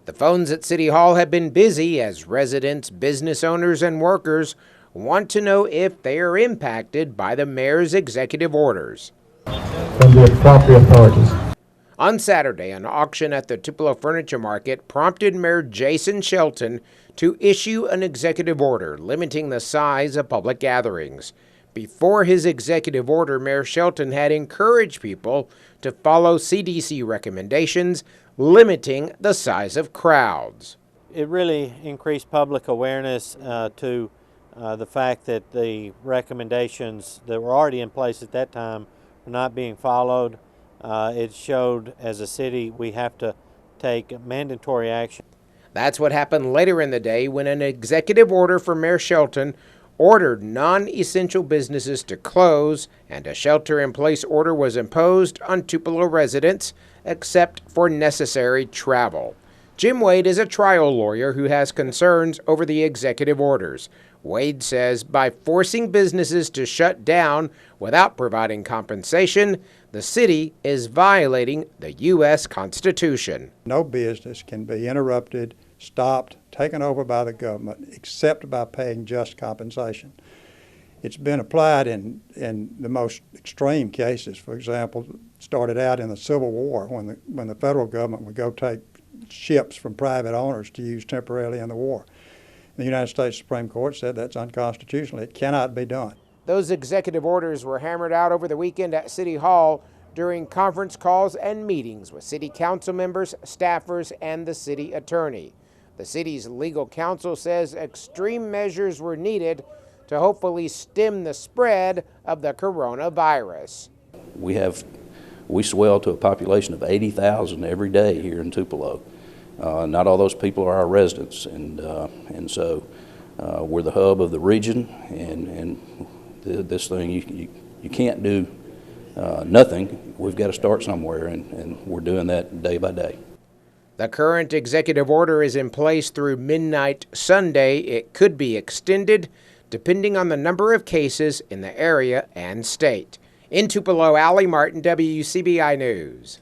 The phones at City Hall have been busy as residents, business owners, and workers want to know if they are impacted by the mayor's executive orders. From the property authorities. On Saturday, an auction at the Tupelo Furniture Market prompted Mayor Jason Shelton to issue an executive order limiting the size of public gatherings. Before his executive order, Mayor Shelton had encouraged people to follow CDC recommendations limiting the size of crowds. It really increased public awareness to the fact that the recommendations that were already in place at that time were not being followed. It showed as a city we have to take mandatory action. That's what happened later in the day when an executive order from Mayor Shelton ordered non-essential businesses to close and a shelter-in-place order was imposed on Tupelo residents except for necessary travel. Jim Wade is a trial lawyer who has concerns over the executive orders. Wade says by forcing businesses to shut down without providing compensation, the city is violating the U.S. Constitution. No business can be interrupted, stopped, taken over by the government, except by paying just compensation. It's been applied in the most extreme cases. For example, started out in the Civil War when the federal government would go take ships from private owners to use temporarily in the war. The United States Supreme Court said that's unconstitutional. It cannot be done. Those executive orders were hammered out over the weekend at City Hall during conference calls and meetings with city council members, staffers, and the city attorney. The city's legal counsel says extreme measures were needed to hopefully stem the spread of the coronavirus. We swell to a population of 80,000 every day here in Tupelo. Not all those people are our residents, and so we're the hub of the region, and this thing you can't do nothing. We've got to start somewhere, and we're doing that day by day. The current executive order is in place through midnight Sunday. It could be extended depending on the number of cases in the area and state. In Tupelo, Allie Martin, WCBI News.